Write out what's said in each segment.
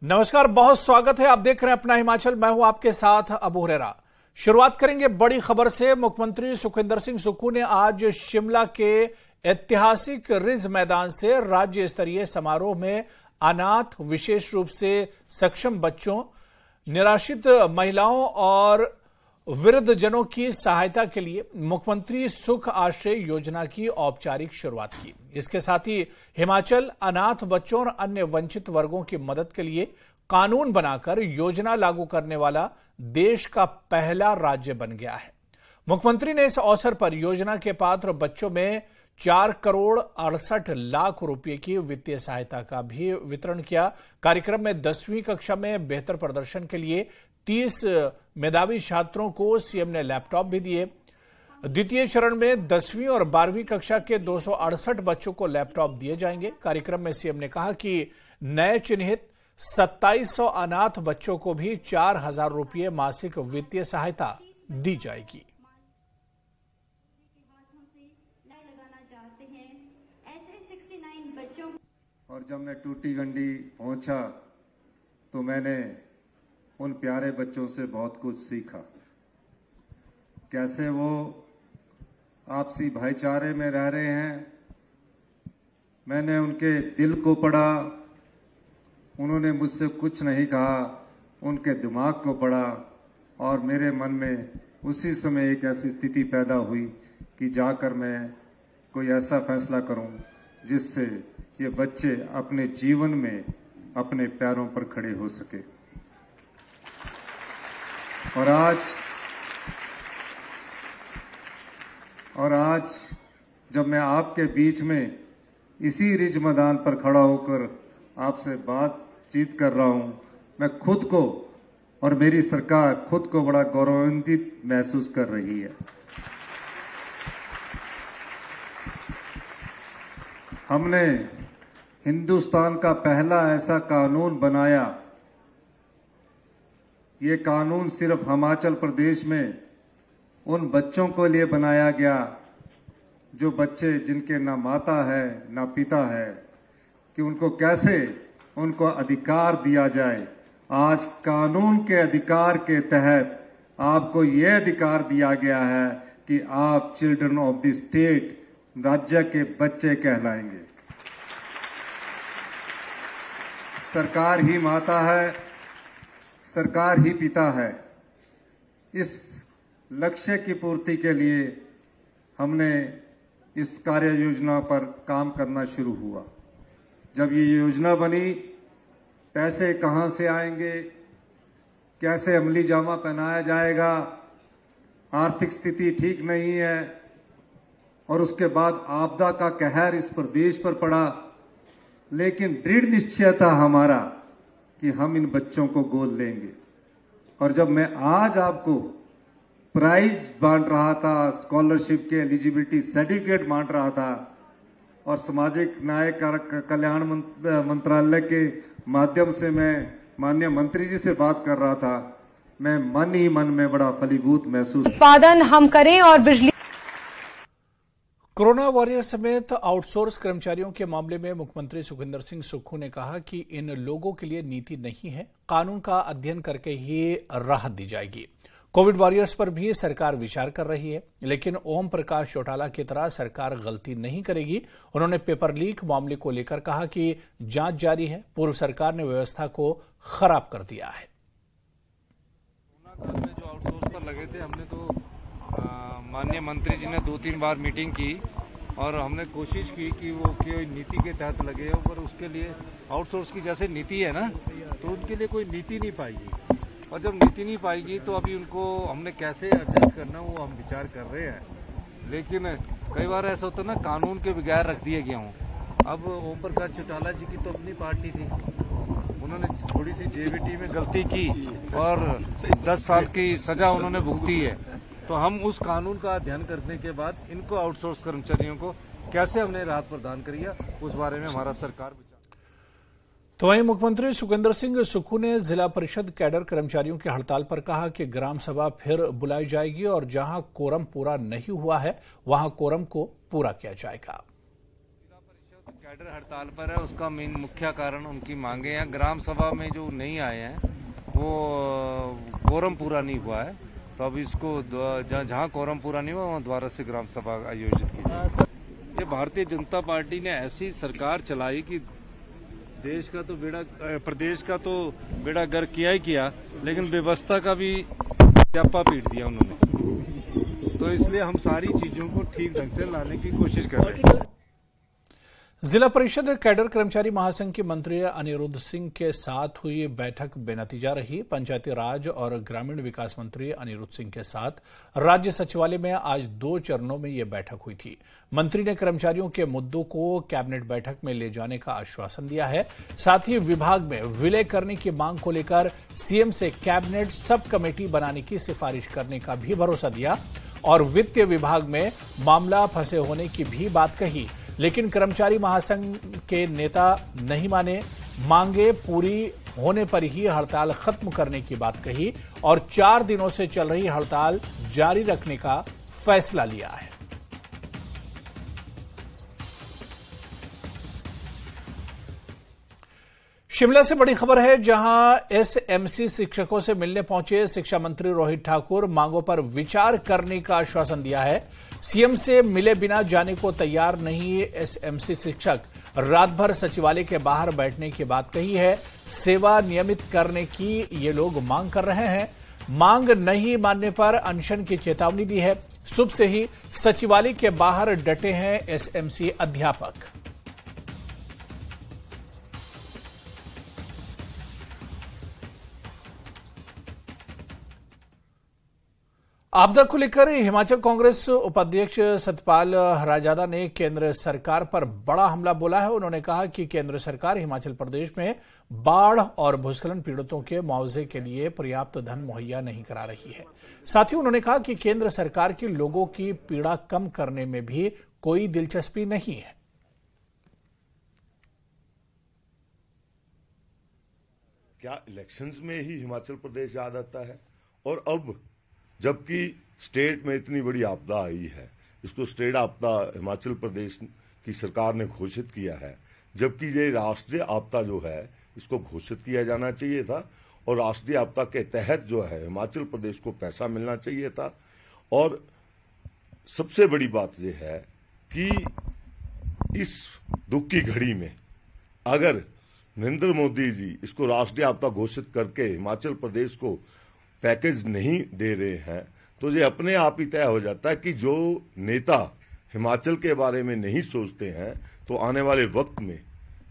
नमस्कार, बहुत स्वागत है। आप देख रहे हैं अपना हिमाचल। मैं हूं आपके साथ अबू हुरैरा। शुरुआत करेंगे बड़ी खबर से। मुख्यमंत्री सुखविंदर सिंह सुक्खू ने आज शिमला के ऐतिहासिक रिज मैदान से राज्य स्तरीय समारोह में अनाथ, विशेष रूप से सक्षम बच्चों, निराश्रित महिलाओं और वृद्धजनों की सहायता के लिए मुख्यमंत्री सुख आश्रय योजना की औपचारिक शुरुआत की। इसके साथ ही हिमाचल अनाथ बच्चों और अन्य वंचित वर्गों की मदद के लिए कानून बनाकर योजना लागू करने वाला देश का पहला राज्य बन गया है। मुख्यमंत्री ने इस अवसर पर योजना के पात्र बच्चों में 4 करोड़ 68 लाख रुपए की वित्तीय सहायता का भी वितरण किया। कार्यक्रम में 10वीं कक्षा में बेहतर प्रदर्शन के लिए 30 मेधावी छात्रों को सीएम ने लैपटॉप भी दिए। द्वितीय चरण में 10वीं और 12वीं कक्षा के 268 बच्चों को लैपटॉप दिए जाएंगे। कार्यक्रम में सीएम ने कहा कि नए चिन्हित 2700 अनाथ बच्चों को भी 4000 रुपये मासिक वित्तीय सहायता दी जाएगी। और जब मैं टूटी गंडी पहुंचा तो मैंने उन प्यारे बच्चों से बहुत कुछ सीखा। कैसे वो आपसी भाईचारे में रह रहे हैं। मैंने उनके दिल को पढ़ा। उन्होंने मुझसे कुछ नहीं कहा, उनके दिमाग को पढ़ा और मेरे मन में उसी समय एक ऐसी स्थिति पैदा हुई कि जाकर मैं कोई ऐसा फैसला करूं जिससे ये बच्चे अपने जीवन में अपने पैरों पर खड़े हो सके। और आज जब मैं आपके बीच में इसी रिज मैदान पर खड़ा होकर आपसे बातचीत कर रहा हूं, मैं खुद को और मेरी सरकार खुद को बड़ा गौरवान्वित महसूस कर रही है। हमने हिंदुस्तान का पहला ऐसा कानून बनाया। ये कानून सिर्फ हिमाचल प्रदेश में उन बच्चों को लिए बनाया गया जो बच्चे जिनके ना माता है ना पिता है, कि उनको कैसे उनको अधिकार दिया जाए। आज कानून के अधिकार के तहत आपको यह अधिकार दिया गया है कि आप चिल्ड्रन ऑफ द स्टेट, राज्य के बच्चे कहलाएंगे। सरकार ही माता है, सरकार ही पिता है। इस लक्ष्य की पूर्ति के लिए हमने इस कार्य योजना पर काम करना शुरू हुआ। जब ये योजना बनी, पैसे कहां से आएंगे, कैसे अमली जामा पहनाया जाएगा, आर्थिक स्थिति ठीक नहीं है और उसके बाद आपदा का कहर इस प्रदेश पर पड़ा, लेकिन दृढ़ निश्चय था हमारा कि हम इन बच्चों को गोद लेंगे। और जब मैं आज आपको प्राइज बांट रहा था, स्कॉलरशिप के एलिजिबिलिटी सर्टिफिकेट बांट रहा था और सामाजिक न्याय कल्याण मंत्रालय के माध्यम से मैं माननीय मंत्री जी से बात कर रहा था, मैं मन ही मन में बड़ा फलीभूत महसूस। उत्पादन हम करें और बिजली। कोरोना वॉरियर समेत आउटसोर्स कर्मचारियों के मामले में मुख्यमंत्री सुखविंदर सिंह सुक्खू ने कहा कि इन लोगों के लिए नीति नहीं है, कानून का अध्ययन करके ही राहत दी जाएगी। कोविड वॉरियर्स पर भी सरकार विचार कर रही है, लेकिन ओम प्रकाश चौटाला की तरह सरकार गलती नहीं करेगी। उन्होंने पेपर लीक मामले को लेकर कहा कि जांच जारी है, पूर्व सरकार ने व्यवस्था को खराब कर दिया है। कोरोना काल में जो आउटसोर्स पर लगे थे, हमने तो माननीय मंत्री जी ने 2-3 बार मीटिंग की और हमने कोशिश की कि वो कोई नीति के तहत लगे हो, पर उसके लिए आउटसोर्स की जैसे नीति है ना, तो उनके लिए कोई नीति नहीं पाएगी। और जब नीति नहीं पाएगी तो अभी उनको हमने कैसे एडजस्ट करना वो हम विचार कर रहे हैं। लेकिन कई बार ऐसा होता है ना, कानून के बगैर रख दिए गया हूँ। अब ओम प्रकाश चौटाला जी की तो अपनी पार्टी थी, उन्होंने थोड़ी सी जेबीटी में गलती की और 10 साल की सजा उन्होंने भुगती है। तो हम उस कानून का अध्ययन करने के बाद इनको आउटसोर्स कर्मचारियों को कैसे हमने राहत प्रदान करी है, उस बारे में हमारा सरकार विचार। तो वहीं मुख्यमंत्री सुखविंदर सिंह सुक्खू ने जिला परिषद कैडर कर्मचारियों की हड़ताल पर कहा कि ग्राम सभा फिर बुलाई जाएगी और जहां कोरम पूरा नहीं हुआ है वहां कोरम को पूरा किया जाएगा। जिला परिषद कैडर हड़ताल पर है, उसका मेन मुख्य कारण उनकी मांगे हैं। ग्राम सभा में जो नहीं आए हैं वो कोरम पूरा नहीं हुआ है, तो अब इसको जहाँ कोरम पूरा नहीं हुआ वहाँ दोबारा से ग्राम सभा आयोजित की जाए। ये भारतीय जनता पार्टी ने ऐसी सरकार चलाई कि देश का तो प्रदेश का तो बेड़ा गर्क किया ही किया, लेकिन व्यवस्था का भी च्यापा पीट दिया उन्होंने। तो इसलिए हम सारी चीजों को ठीक ढंग से लाने की कोशिश कर रहे हैं। जिला परिषद कैडर कर्मचारी महासंघ के मंत्री अनिरुद्ध सिंह के साथ हुई बैठक बेनतीजा रही। पंचायती राज और ग्रामीण विकास मंत्री अनिरुद्ध सिंह के साथ राज्य सचिवालय में आज 2 चरणों में यह बैठक हुई थी। मंत्री ने कर्मचारियों के मुद्दों को कैबिनेट बैठक में ले जाने का आश्वासन दिया है। साथ ही विभाग में विलय करने की मांग को लेकर सीएम से कैबिनेट सब कमेटी बनाने की सिफारिश करने का भी भरोसा दिया और वित्तीय विभाग में मामला फंसे होने की भी बात कही, लेकिन कर्मचारी महासंघ के नेता नहीं माने। मांगे पूरी होने पर ही हड़ताल खत्म करने की बात कही और 4 दिनों से चल रही हड़ताल जारी रखने का फैसला लिया है। शिमला से बड़ी खबर है, जहां एसएमसी शिक्षकों से मिलने पहुंचे शिक्षा मंत्री रोहित ठाकुर मांगों पर विचार करने का आश्वासन दिया है। सीएम से मिले बिना जाने को तैयार नहीं एसएमसी शिक्षक। रात भर सचिवालय के बाहर बैठने की बात कही है। सेवा नियमित करने की ये लोग मांग कर रहे हैं। मांग नहीं मानने पर अनशन की चेतावनी दी है। सुबह से ही सचिवालय के बाहर डटे हैं एसएमसी अध्यापक। आपदा को लेकर हिमाचल कांग्रेस उपाध्यक्ष सतपाल हराजादा ने केंद्र सरकार पर बड़ा हमला बोला है। उन्होंने कहा कि केंद्र सरकार हिमाचल प्रदेश में बाढ़ और भूस्खलन पीड़ितों के मुआवजे के लिए पर्याप्त धन मुहैया नहीं करा रही है। साथ ही उन्होंने कहा कि केंद्र सरकार की लोगों की पीड़ा कम करने में भी कोई दिलचस्पी नहीं है। क्या इलेक्शंस में ही हिमाचल प्रदेश याद आता है? और अब जबकि स्टेट में इतनी बड़ी आपदा आई है, इसको स्टेट आपदा हिमाचल प्रदेश की सरकार ने घोषित किया है, जबकि ये राष्ट्रीय आपदा जो है इसको घोषित किया जाना चाहिए था और राष्ट्रीय आपदा के तहत जो है हिमाचल प्रदेश को पैसा मिलना चाहिए था। और सबसे बड़ी बात यह है कि इस दुख की घड़ी में अगर नरेंद्र मोदी जी इसको राष्ट्रीय आपदा घोषित करके हिमाचल प्रदेश को पैकेज नहीं दे रहे हैं, तो ये अपने आप ही तय हो जाता है कि जो नेता हिमाचल के बारे में नहीं सोचते हैं, तो आने वाले वक्त में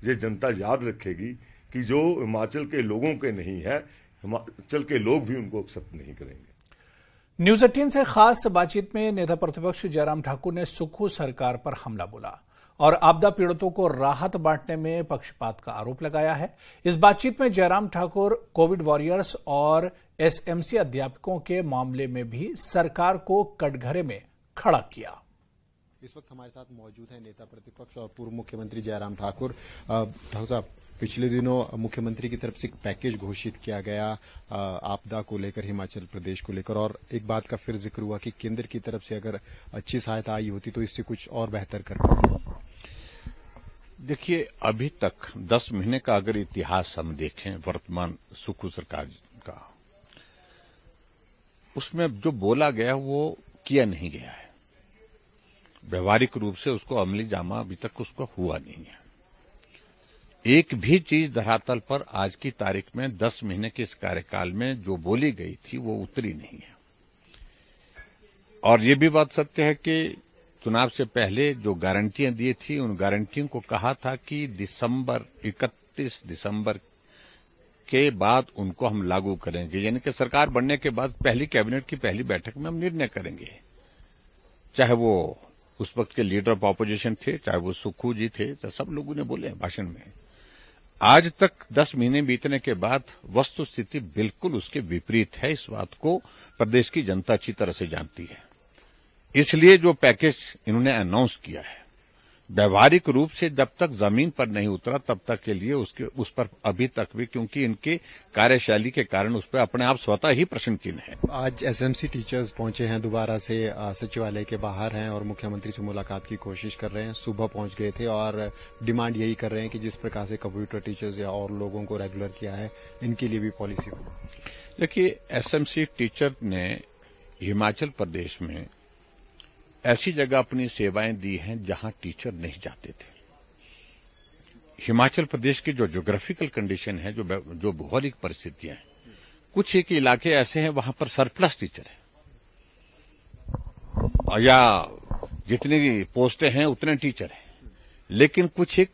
ये जनता याद रखेगी कि जो हिमाचल के लोगों के नहीं है, हिमाचल के लोग भी उनको एक्सेप्ट नहीं करेंगे। न्यूज 18 से खास बातचीत में नेता प्रतिपक्ष जयराम ठाकुर ने सुक्खू सरकार पर हमला बोला और आपदा पीड़ितों को राहत बांटने में पक्षपात का आरोप लगाया है। इस बातचीत में जयराम ठाकुर कोविड वॉरियर्स और एसएमसी अध्यापकों के मामले में भी सरकार को कटघरे में खड़ा किया। इस वक्त हमारे साथ मौजूद है नेता प्रतिपक्ष और पूर्व मुख्यमंत्री जयराम ठाकुर। ठाकुर साहब, पिछले दिनों मुख्यमंत्री की तरफ से एक पैकेज घोषित किया गया आपदा को लेकर, हिमाचल प्रदेश को लेकर, और एक बात का फिर जिक्र हुआ कि केंद्र की तरफ से अगर अच्छी सहायता आई होती तो इससे कुछ और बेहतर कर पाते। देखिए, अभी तक 10 महीने का अगर इतिहास हम देखें वर्तमान सुक्खू सरकार का, उसमें जो बोला गया वो किया नहीं गया है। व्यवहारिक रूप से उसको अमली जामा अभी तक उसको हुआ नहीं है। एक भी चीज धरातल पर आज की तारीख में 10 महीने के इस कार्यकाल में जो बोली गई थी वो उतरी नहीं है। और ये भी बात सत्य है कि चुनाव से पहले जो गारंटियां दी थी, उन गारंटियों को कहा था कि 31 दिसंबर के बाद उनको हम लागू करेंगे, यानी कि सरकार बनने के बाद पहली कैबिनेट की पहली बैठक में हम निर्णय करेंगे। चाहे वो उस वक्त के लीडर ऑफ ऑपोजिशन थे, चाहे वो सुक्खू जी थे, तो सब लोगों ने बोले भाषण में। आज तक 10 महीने बीतने के बाद वस्तु स्थिति बिल्कुल उसके विपरीत है। इस बात को प्रदेश की जनता अच्छी तरह से जानती है। इसलिए जो पैकेज इन्होंने अनाउंस किया है, व्यवहारिक रूप से जब तक जमीन पर नहीं उतरा तब तक के लिए उस पर अभी तक भी, क्योंकि इनके कार्यशैली के कारण उस पर अपने आप स्वतः ही प्रश्न चिन्ह है। आज एसएमसी टीचर्स पहुंचे हैं, दोबारा से सचिवालय के बाहर हैं और मुख्यमंत्री से मुलाकात की कोशिश कर रहे हैं। सुबह पहुंच गए थे और डिमांड यही कर रहे हैं कि जिस प्रकार से कंप्यूटर टीचर्स या और लोगों को रेगुलर किया है, इनके लिए भी पॉलिसी हो। देखिए, एसएमसी टीचर ने हिमाचल प्रदेश में ऐसी जगह अपनी सेवाएं दी हैं जहां टीचर नहीं जाते थे। हिमाचल प्रदेश की जो ज्योग्राफिकल कंडीशन है, जो भौगोलिक परिस्थितियां हैं, कुछ एक इलाके ऐसे हैं वहां पर सरप्लस टीचर है या जितनी पोस्टें हैं उतने टीचर हैं, लेकिन कुछ एक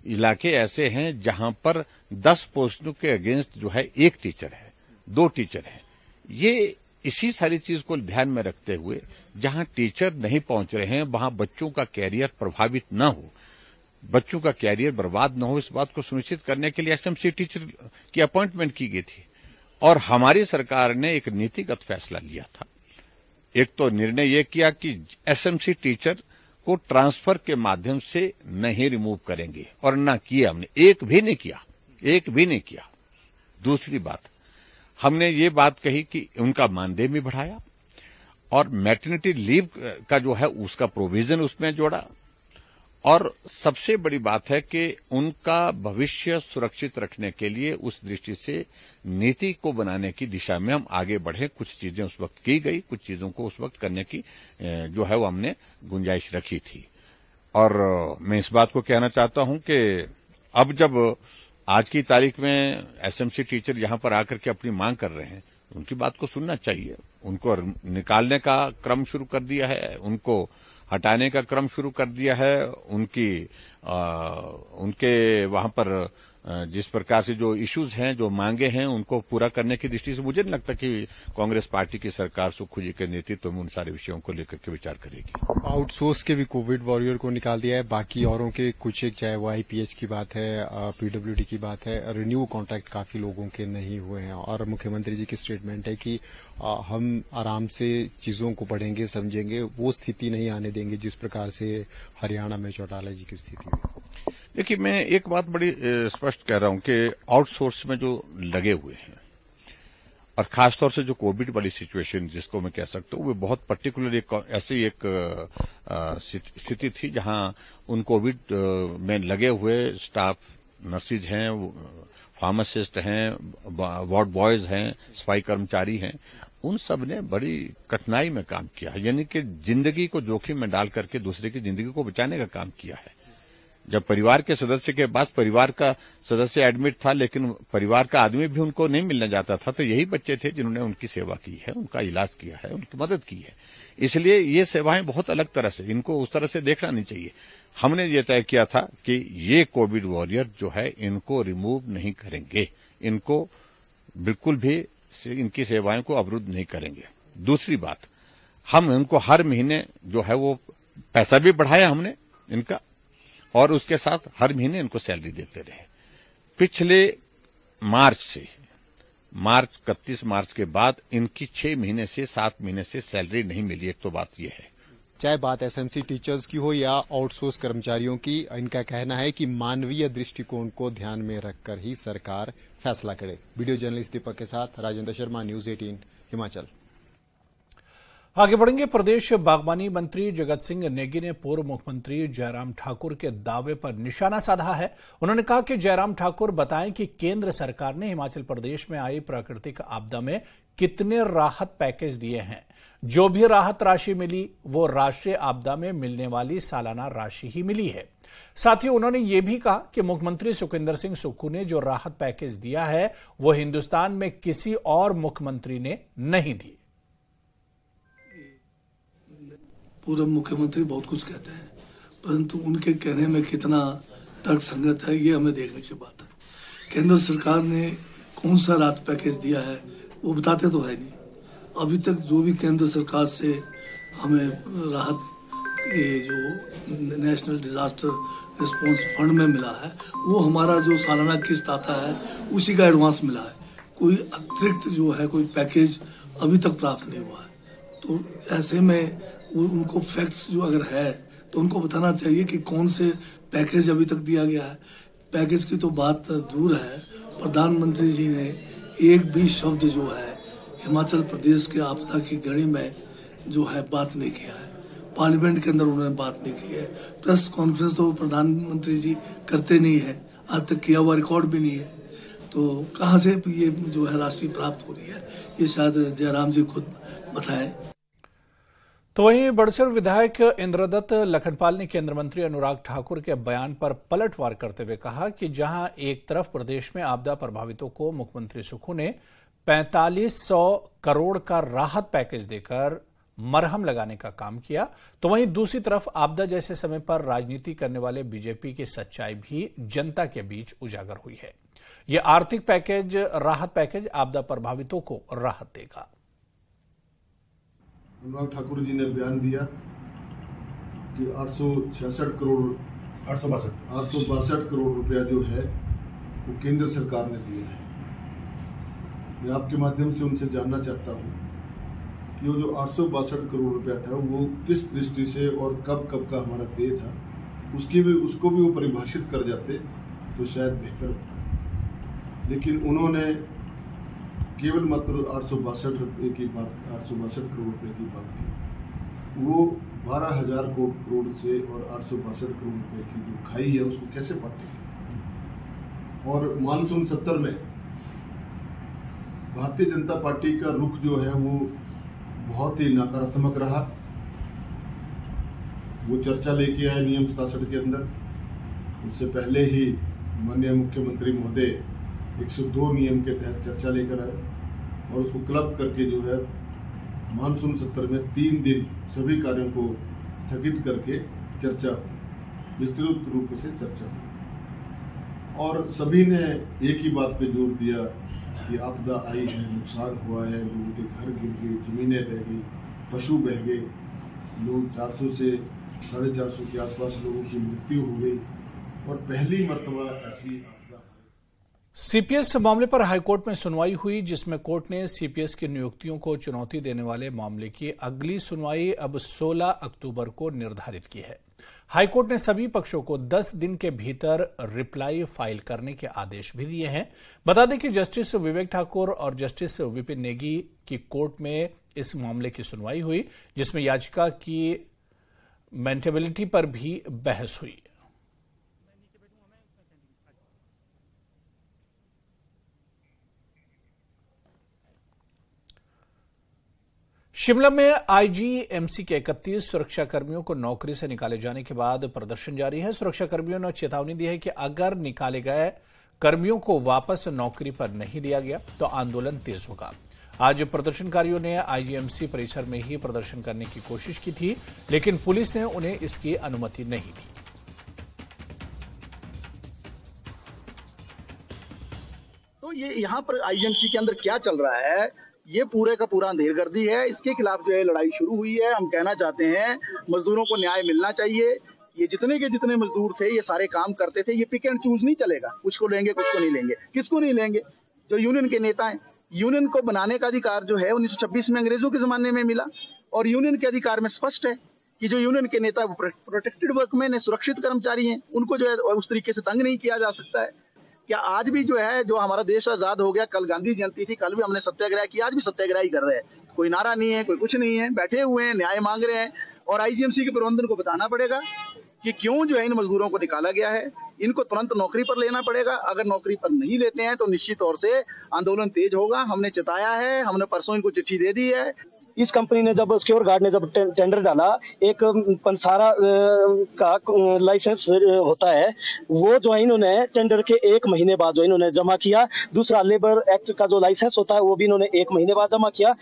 इलाके ऐसे हैं जहां पर 10 पोस्टों के अगेंस्ट जो है 1 टीचर है, 2 टीचर है। ये इसी सारी चीज को ध्यान में रखते हुए जहां टीचर नहीं पहुंच रहे हैं वहां बच्चों का कैरियर प्रभावित न हो, बच्चों का कैरियर बर्बाद न हो, इस बात को सुनिश्चित करने के लिए एसएमसी टीचर की अपॉइंटमेंट की गई थी। और हमारी सरकार ने एक नीतिगत फैसला लिया था। एक तो निर्णय यह किया कि एसएमसी टीचर को ट्रांसफर के माध्यम से नहीं रिमूव करेंगे, और न किया हमने, एक भी नहीं किया। दूसरी बात, हमने ये बात कही कि उनका मानदेय भी बढ़ाया और मैटरनिटी लीव का जो है उसका प्रोविजन उसमें जोड़ा, और सबसे बड़ी बात है कि उनका भविष्य सुरक्षित रखने के लिए उस दृष्टि से नीति को बनाने की दिशा में हम आगे बढ़े। कुछ चीजें उस वक्त की गई, कुछ चीजों को उस वक्त करने की जो है वो हमने गुंजाइश रखी थी। और मैं इस बात को कहना चाहता हूं कि अब जब आज की तारीख में एसएमसी टीचर यहां पर आकर के अपनी मांग कर रहे हैं, उनकी बात को सुनना चाहिए। उनको निकालने का क्रम शुरू कर दिया है, उनको हटाने का क्रम शुरू कर दिया है, उनके वहां पर जिस प्रकार से जो इश्यूज हैं, जो मांगे हैं, उनको पूरा करने की दृष्टि से मुझे नहीं लगता कि कांग्रेस पार्टी की सरकार सुक्खू जी के नेतृत्व में उन सारे विषयों को लेकर के विचार करेगी। आउटसोर्स के भी कोविड वॉरियर को निकाल दिया है, बाकी औरों के कुछ एक, चाहे वो आईपीएच की बात है, पीडब्ल्यूडी की बात है, रिन्यू कॉन्ट्रैक्ट काफी लोगों के नहीं हुए हैं। और मुख्यमंत्री जी की स्टेटमेंट है कि हम आराम से चीजों को पढ़ेंगे, समझेंगे, वो स्थिति नहीं आने देंगे जिस प्रकार से हरियाणा में चौटाला जी की स्थिति है। देखिए, मैं एक बात बड़ी स्पष्ट कह रहा हूं कि आउटसोर्स में जो लगे हुए हैं, और खासतौर से जो कोविड वाली सिचुएशन जिसको मैं कह सकता हूं, वो बहुत पर्टिकुलर ऐसी एक स्थिति थी जहां उन कोविड में लगे हुए स्टाफ, नर्सिज हैं, फार्मासिस्ट हैं, वार्ड बॉयज हैं, सफाई कर्मचारी हैं, उन सब ने बड़ी कठिनाई में काम किया है। यानी कि जिंदगी को जोखिम में डाल करके दूसरे की जिंदगी को बचाने का काम किया है। जब परिवार के सदस्य के बाद परिवार का सदस्य एडमिट था, लेकिन परिवार का आदमी भी उनको नहीं मिलने जाता था, तो यही बच्चे थे जिन्होंने उनकी सेवा की है, उनका इलाज किया है, उनकी मदद की है। इसलिए ये सेवाएं बहुत अलग तरह से, इनको उस तरह से देखना नहीं चाहिए। हमने ये तय किया था कि ये कोविड वॉरियर जो है इनको रिमूव नहीं करेंगे, इनको बिल्कुल भी इनकी सेवाओं को अवरुद्ध नहीं करेंगे। दूसरी बात, हम इनको हर महीने जो है वो पैसा भी बढ़ाया हमने इनका, और उसके साथ हर महीने इनको सैलरी देते रहे। पिछले मार्च 31 मार्च के बाद इनकी 6 महीने से 7 महीने से सैलरी नहीं मिली। एक तो बात यह है। चाहे बात एसएमसी टीचर्स की हो या आउटसोर्स कर्मचारियों की, इनका कहना है कि मानवीय दृष्टिकोण को ध्यान में रखकर ही सरकार फैसला करे। वीडियो जर्नलिस्ट दीपक के साथ राजेंद्र शर्मा, न्यूज 18 हिमाचल। आगे बढ़ेंगे। प्रदेश बागवानी मंत्री जगत सिंह नेगी ने पूर्व मुख्यमंत्री जयराम ठाकुर के दावे पर निशाना साधा है। उन्होंने कहा कि जयराम ठाकुर बताएं कि केंद्र सरकार ने हिमाचल प्रदेश में आई प्राकृतिक आपदा में कितने राहत पैकेज दिए हैं। जो भी राहत राशि मिली वो राष्ट्रीय आपदा में मिलने वाली सालाना राशि ही मिली है। साथ ही उन्होंने ये भी कहा कि मुख्यमंत्री सुखविंदर सिंह सुक्खू ने जो राहत पैकेज दिया है वो हिंदुस्तान में किसी और मुख्यमंत्री ने नहीं दी। पूर्व मुख्यमंत्री बहुत कुछ कहते हैं, परंतु उनके कहने में कितना तर्कसंगत है ये हमें देखने की बात है। केंद्र सरकार ने कौन सा राहत पैकेज दिया है वो बताते तो है नहीं। अभी तक जो भी केंद्र सरकार से हमें राहत, ये जो नेशनल डिजास्टर रिस्पांस फंड में मिला है, वो हमारा जो सालाना किस्त आता है उसी का एडवांस मिला है। कोई अतिरिक्त जो है कोई पैकेज अभी तक प्राप्त नहीं हुआ है। तो ऐसे में उनको फैक्ट्स जो अगर है तो उनको बताना चाहिए कि कौन से पैकेज अभी तक दिया गया है। पैकेज की तो बात दूर है, प्रधानमंत्री जी ने एक भी शब्द जो है हिमाचल प्रदेश के आपदा की घड़ी में जो है बात नहीं किया है। पार्लियामेंट के अंदर उन्होंने बात नहीं की है। प्रेस कॉन्फ्रेंस तो प्रधानमंत्री जी करते नहीं है, आज तक किया हुआ रिकॉर्ड भी नहीं है। तो कहाँ से ये जो है राशि प्राप्त हो रही है, ये शायद जयराम जी खुद बताएं। तो वहीं बड़सर विधायक इंद्रदत्त लखनपाल ने केंद्रीय मंत्री अनुराग ठाकुर के बयान पर पलटवार करते हुए कहा कि जहां एक तरफ प्रदेश में आपदा प्रभावितों को मुख्यमंत्री सुक्खू ने 4500 करोड़ का राहत पैकेज देकर मरहम लगाने का काम किया, तो वहीं दूसरी तरफ आपदा जैसे समय पर राजनीति करने वाले बीजेपी की सच्चाई भी जनता के बीच उजागर हुई है। यह आर्थिक पैकेज, राहत पैकेज आपदा प्रभावितों को राहत देगा। अनुराग ठाकुर जी ने बयान दिया कि 862 करोड़ रुपया जो है वो केंद्र सरकार ने दिया है। मैं आपके माध्यम से उनसे जानना चाहता हूँ कि वो जो 862 करोड़ रुपया था वो किस दृष्टि से और कब कब का हमारा देय था, उसको भी वो परिभाषित कर जाते तो शायद बेहतर होता। लेकिन उन्होंने केवल मात्र 862 रुपये की बात, 862 करोड़ रुपये की बात की। वो 12,000 करोड़ से और 862 करोड़ रुपये की जो खाई है उसको कैसे बांटेगी। और मानसून सत्र में भारतीय जनता पार्टी का रुख जो है वो बहुत ही नकारात्मक रहा। वो चर्चा लेके आए नियम 67 के अंदर। उससे पहले ही माननीय मुख्यमंत्री महोदय 102 नियम के तहत चर्चा लेकर आए और उसको क्लब करके जो है मानसून सत्र में 3 दिन सभी कार्यों को स्थगित करके चर्चा हुई, विस्तृत रूप से चर्चा हुई और सभी ने एक ही बात पे जोर दिया कि आपदा आई है, नुकसान हुआ है, लोगों के घर गिर गए, जमीनें बह गई, पशु बह गए, लोग 400 से 450 के आसपास लोगों की मृत्यु हो गई और पहली मर्तबा ऐसी सीपीएस मामले पर हाईकोर्ट में सुनवाई हुई, जिसमें कोर्ट ने सीपीएस की नियुक्तियों को चुनौती देने वाले मामले की अगली सुनवाई अब 16 अक्टूबर को निर्धारित की है। हाईकोर्ट ने सभी पक्षों को 10 दिन के भीतर रिप्लाई फाइल करने के आदेश भी दिए हैं। बता दें कि जस्टिस विवेक ठाकुर और जस्टिस विपिन नेगी की कोर्ट में इस मामले की सुनवाई हुई, जिसमें याचिका की मेंटेबिलिटी पर भी बहस हुई। शिमला में आईजीएमसी के 31 सुरक्षाकर्मियों को नौकरी से निकाले जाने के बाद प्रदर्शन जारी है। सुरक्षाकर्मियों ने चेतावनी दी है कि अगर निकाले गए कर्मियों को वापस नौकरी पर नहीं लिया गया तो आंदोलन तेज होगा। आज प्रदर्शनकारियों ने आईजीएमसी परिसर में ही प्रदर्शन करने की कोशिश की थी, लेकिन पुलिस ने उन्हें इसकी अनुमति नहीं दी। तो ये यहाँ पर आईजीएमसी के अंदर क्या चल रहा है, ये पूरे का पूरा अंधेरगर्दी है। इसके खिलाफ जो है लड़ाई शुरू हुई है। हम कहना चाहते हैं मजदूरों को न्याय मिलना चाहिए। ये जितने के जितने मजदूर थे ये सारे काम करते थे, ये पिक एंड चूज नहीं चलेगा, कुछ को लेंगे कुछ को नहीं लेंगे। किसको नहीं लेंगे? जो यूनियन के नेता हैं। यूनियन को बनाने का अधिकार जो है 1926 में अंग्रेजों के जमाने में मिला और यूनियन के अधिकार में स्पष्ट है कि जो यूनियन के नेता प्रोटेक्टेड वर्कमैन है, सुरक्षित कर्मचारी हैं, उनको जो है उस तरीके से तंग नहीं किया जा सकता है। क्या आज भी जो है, जो हमारा देश आजाद हो गया, कल गांधी जयंती थी, कल भी हमने सत्याग्रह किया, आज भी सत्याग्रह ही कर रहे हैं। कोई नारा नहीं है, कोई कुछ नहीं है, बैठे हुए हैं, न्याय मांग रहे हैं। और आईजीएमसी के प्रबंधन को बताना पड़ेगा कि क्यों जो है इन मजदूरों को निकाला गया है। इनको तुरंत नौकरी पर लेना पड़ेगा। अगर नौकरी पर नहीं लेते हैं तो निश्चित तौर से आंदोलन तेज होगा। हमने चेताया है, हमने परसों इनको चिट्ठी दे दी है। इस कंपनी ने जब सिक्योर गार्ड ने जब टेंडर डाला, एक पंसारा का लाइसेंस होता है, वो जो है इन्होंने टेंडर के 1 महीने बाद जो इन्होंने जमा किया। दूसरा लेबर एक्ट का जो लाइसेंस होता है वो भी इन्होंने 1 महीने बाद जमा किया।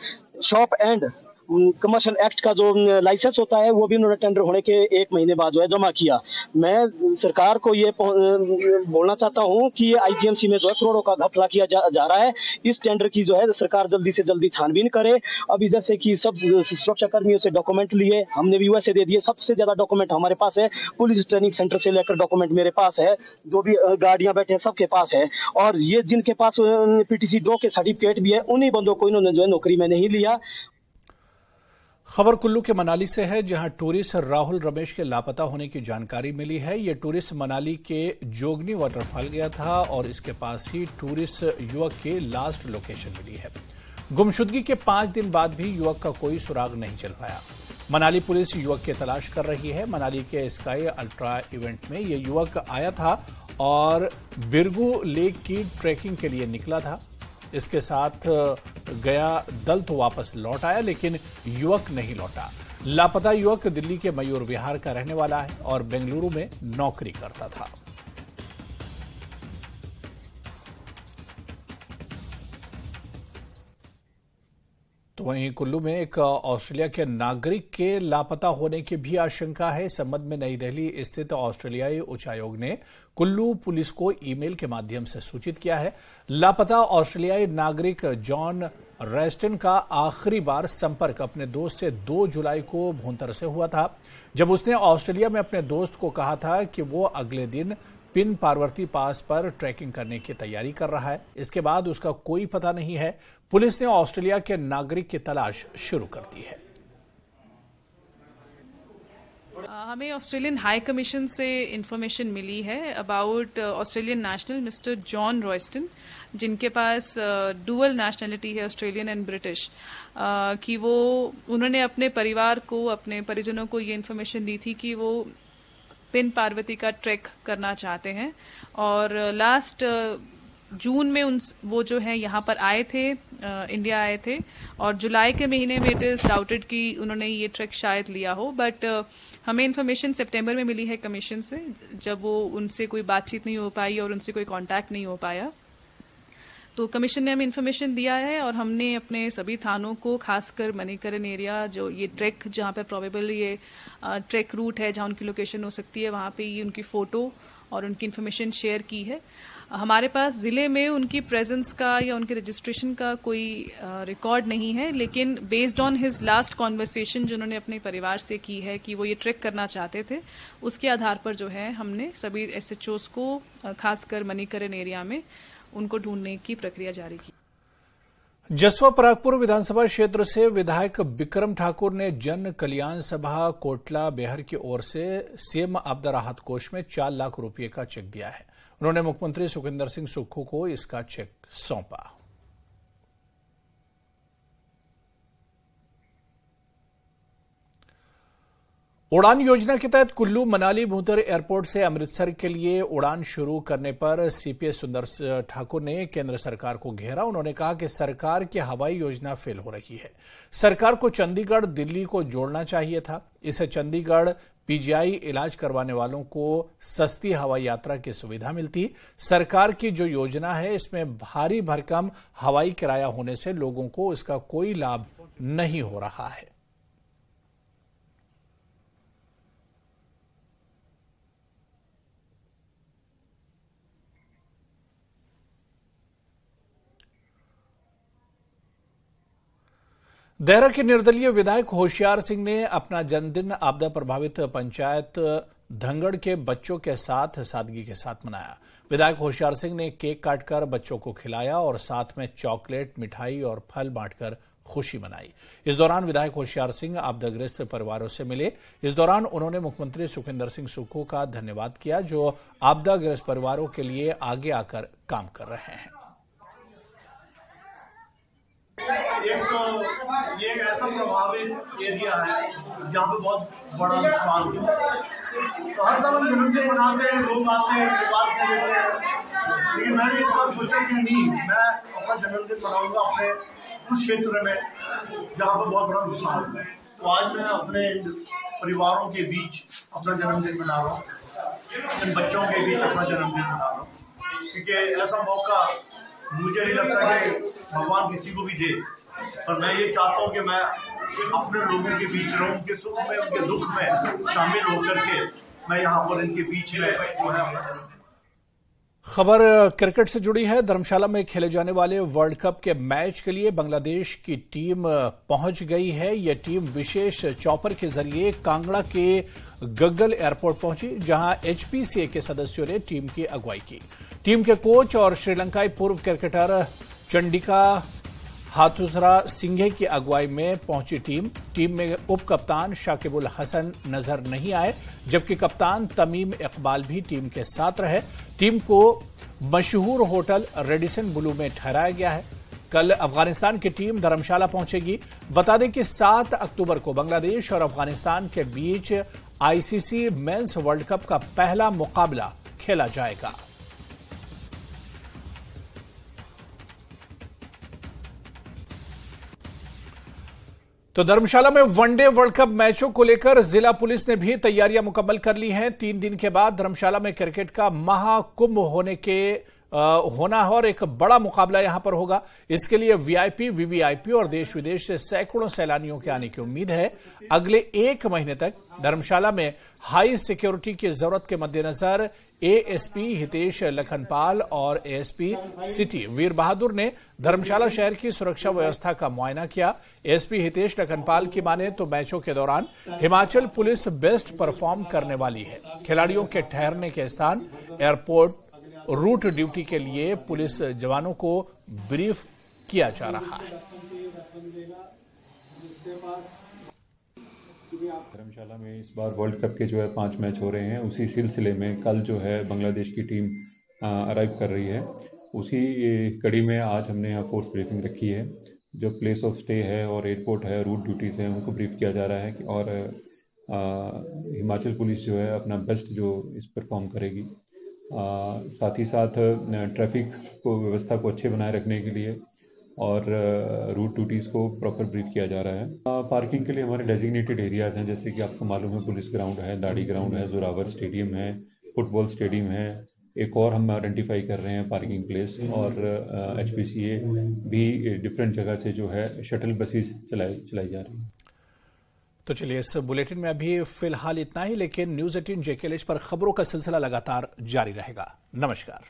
शॉप एंड कमर्शियल एक्ट का जो लाइसेंस होता है वो भी उन्होंने टेंडर होने के 1 महीने बाद जो है जमा किया। मैं सरकार को ये बोलना चाहता हूँ कि ये आईजीएमसी में जो है करोड़ों का घपला किया जा रहा है। इस टेंडर की जो है सरकार जल्दी से जल्दी छानबीन करे। अभी जैसे कि सब सुरक्षा कर्मियों से डॉक्यूमेंट लिए, हमने भी वैसे दे दिए। सबसे ज्यादा डॉक्यूमेंट हमारे पास है, पुलिस ट्रेनिंग सेंटर से लेकर डॉक्यूमेंट मेरे पास है, जो भी गाड़ियां बैठे हैं सबके पास है। और ये जिनके पास PTC 2 के सर्टिफिकेट भी है, उन्हीं बंदों को इन्होंने जो है नौकरी में नहीं लिया। खबर कुल्लू के मनाली से है, जहां टूरिस्ट राहुल रमेश के लापता होने की जानकारी मिली है। ये टूरिस्ट मनाली के जोगनी वाटरफॉल गया था और इसके पास ही टूरिस्ट युवक के लास्ट लोकेशन मिली है। गुमशुदगी के 5 दिन बाद भी युवक का कोई सुराग नहीं चल पाया। मनाली पुलिस युवक की तलाश कर रही है। मनाली के स्काई अल्ट्रा इवेंट में यह युवक आया था और बिरगू लेक की ट्रैकिंग के लिए निकला था। इसके साथ गया दल तो वापस लौट आया, लेकिन युवक नहीं लौटा। लापता युवक दिल्ली के मयूर विहार का रहने वाला है और बेंगलुरु में नौकरी करता था। तो वहीं कुल्लू में एक ऑस्ट्रेलिया के नागरिक के लापता होने की भी आशंका है। इस संबंध में नई दिल्ली स्थित ऑस्ट्रेलियाई उच्चायोग ने कुल्लू पुलिस को ईमेल के माध्यम से सूचित किया है। लापता ऑस्ट्रेलियाई नागरिक जॉन रॉयस्टन का आखिरी बार संपर्क अपने दोस्त से 2 जुलाई को भूंतर से हुआ था, जब उसने ऑस्ट्रेलिया में अपने दोस्त को कहा था कि वो अगले दिन पिन पार्वती पास पर ट्रैकिंग करने की तैयारी कर रहा है। इसके बाद उसका कोई पता नहीं है। पुलिस ने ऑस्ट्रेलिया के नागरिक की तलाश शुरू कर दी है। हमें ऑस्ट्रेलियन हाई कमीशन से इंफॉर्मेशन मिली है about Australian national mister John Royston, जिनके पास डुअल नेशनलिटी है, ऑस्ट्रेलियन एंड ब्रिटिश, कि वो उन्होंने अपने परिवार को, अपने परिजनों को ये इंफॉर्मेशन दी थी कि वो पिन पार्वती का ट्रैक करना चाहते हैं। और लास्ट जून में वो जो है यहाँ पर आए थे, इंडिया आए थे, और जुलाई के महीने में इट इज़ डाउटेड कि उन्होंने ये ट्रैक शायद लिया हो। बट हमें इन्फॉर्मेशन सितंबर में मिली है कमीशन से, जब वो उनसे कोई बातचीत नहीं हो पाई और उनसे कोई कांटेक्ट नहीं हो पाया। तो कमीशन ने हमें इन्फॉर्मेशन दिया है और हमने अपने सभी थानों को, खासकर मणिकरण एरिया, जो ये ट्रैक जहाँ पर प्रोबेबल ये ट्रैक रूट है, जहाँ उनकी लोकेशन हो सकती है, वहाँ पे ये उनकी फ़ोटो और उनकी इन्फॉर्मेशन शेयर की है। हमारे पास ज़िले में उनकी प्रेजेंस का या उनके रजिस्ट्रेशन का कोई रिकॉर्ड नहीं है, लेकिन based on his last conversation जो उन्होंने अपने परिवार से की है कि वो ये ट्रैक करना चाहते थे, उसके आधार पर जो है हमने सभी SHOs को, खासकर मणिकरण एरिया में, उनको ढूंढने की प्रक्रिया जारी की। जसवा परागपुर विधानसभा क्षेत्र से विधायक बिक्रम ठाकुर ने जन कल्याण सभा कोटला बेहर की ओर से सीएम आपदा राहत कोष में 4 लाख रुपए का चेक दिया है। उन्होंने मुख्यमंत्री सुखविंदर सिंह सुक्खू को इसका चेक सौंपा। उड़ान योजना के तहत कुल्लू मनाली भूंतर एयरपोर्ट से अमृतसर के लिए उड़ान शुरू करने पर CPS सुंदर ठाकुर ने केंद्र सरकार को घेरा। उन्होंने कहा कि सरकार की हवाई योजना फेल हो रही है। सरकार को चंडीगढ़ दिल्ली को जोड़ना चाहिए था। इससे चंडीगढ़ PGI इलाज करवाने वालों को सस्ती हवाई यात्रा की सुविधा मिलती। सरकार की जो योजना है, इसमें भारी भरकम हवाई किराया होने से लोगों को इसका कोई लाभ नहीं हो रहा है। देहरा के निर्दलीय विधायक होशियार सिंह ने अपना जन्मदिन आपदा प्रभावित पंचायत धंगड़ के बच्चों के साथ सादगी के साथ मनाया। विधायक होशियार सिंह ने केक काटकर बच्चों को खिलाया और साथ में चॉकलेट, मिठाई और फल बांटकर खुशी मनाई। इस दौरान विधायक होशियार सिंह आपदाग्रस्त परिवारों से मिले। इस दौरान उन्होंने मुख्यमंत्री सुखविंदर सिंह सुक्खू का धन्यवाद किया, जो आपदाग्रस्त परिवारों के लिए आगे आकर काम कर रहे हैं। एक तो ये एक ऐसा प्रभावित एरिया है जहाँ पे बहुत बड़ा नुकसान हुआ। तो हर साल हम जन्मदिन मनाते हैं, लोग आते हैं, बात कर देते हैं, लेकिन मैंने इस बार सोचा कि नहीं, मैं अपना जन्मदिन मनाऊंगा अपने उस क्षेत्र में जहाँ पर बहुत बड़ा नुकसान हुआ है। तो आज मैं अपने परिवारों के बीच अपना जन्मदिन मना रहा हूँ, इन बच्चों के बीच अपना जन्मदिन मना रहा हूँ, क्योंकि ऐसा मौका मुझे नहीं लगता कि भगवान किसी को भी दे। पर मैं ये चाहता हूँ कि मैं अपने लोगों के बीच रहूं, उनके सुख में, उनके दुख में शामिल होकर के मैं यहाँ पर इनके बीच में जो है। खबर क्रिकेट से जुड़ी है। धर्मशाला में खेले जाने वाले वर्ल्ड कप के मैच के लिए बांग्लादेश की टीम पहुंच गई है। यह टीम विशेष चॉपर के जरिए कांगड़ा के गग्गल एयरपोर्ट पहुंची, जहां HPCA के सदस्यों ने टीम की अगुवाई की। टीम के कोच और श्रीलंकाई पूर्व क्रिकेटर चंडिका हाथुसरा सिंघे की अगुवाई में पहुंची टीम में उप कप्तान शाकिबुल हसन नजर नहीं आए, जबकि कप्तान तमीम इकबाल भी टीम के साथ रहे। टीम को मशहूर होटल रेडिसन ब्लू में ठहराया गया है। कल अफगानिस्तान की टीम धर्मशाला पहुंचेगी। बता दें कि 7 अक्टूबर को बांग्लादेश और अफगानिस्तान के बीच आईसीसी मेंस वर्ल्ड कप का पहला मुकाबला खेला जाएगा। तो धर्मशाला में वनडे वर्ल्ड कप मैचों को लेकर जिला पुलिस ने भी तैयारियां मुकम्मल कर ली हैं। 3 दिन के बाद धर्मशाला में क्रिकेट का महाकुंभ होना है और एक बड़ा मुकाबला यहां पर होगा। इसके लिए वीआईपी, वीवीआईपी और देश विदेश से सैकड़ों सैलानियों के आने की उम्मीद है। अगले 1 महीने तक धर्मशाला में हाई सिक्योरिटी की जरूरत के मद्देनजर एएसपी हितेश लखनपाल और एएसपी सिटी वीर बहादुर ने धर्मशाला शहर की सुरक्षा व्यवस्था का मुआयना किया। एएसपी हितेश लखनपाल की माने तो मैचों के दौरान हिमाचल पुलिस बेस्ट परफॉर्म करने वाली है। खिलाड़ियों के ठहरने के स्थान, एयरपोर्ट, रूट ड्यूटी के लिए पुलिस जवानों को ब्रीफ किया जा रहा है। धर्मशाला में इस बार वर्ल्ड कप के जो है 5 मैच हो रहे हैं। उसी सिलसिले में कल जो है बांग्लादेश की टीम अराइव कर रही है। उसी कड़ी में आज हमने यहाँ फोर्स ब्रीफिंग रखी है। जो प्लेस ऑफ स्टे है और एयरपोर्ट है, रूट ड्यूटीज़ हैं, उनको ब्रीफ किया जा रहा है और हिमाचल पुलिस जो है अपना बेस्ट जो इस परफॉर्म करेगी। साथ ही साथ ट्रैफिक को व्यवस्था को अच्छे बनाए रखने के लिए और रूट ड्यूटीज़ को प्रॉपर ब्रीफ किया जा रहा है। पार्किंग के लिए हमारे डेजिग्नेटेड एरियाज़ हैं, जैसे कि आपको मालूम है पुलिस ग्राउंड है, दाड़ी ग्राउंड है, जोरावर स्टेडियम है, फुटबॉल स्टेडियम है। एक और हम आइडेंटिफाई कर रहे हैं पार्किंग प्लेस और HPCA भी डिफरेंट जगह से जो है शटल बसेस चलाई जा रही है। तो चलिए, इस बुलेटिन में अभी फिलहाल इतना ही, लेकिन न्यूज़ 18 JKLH पर खबरों का सिलसिला लगातार जारी रहेगा। नमस्कार।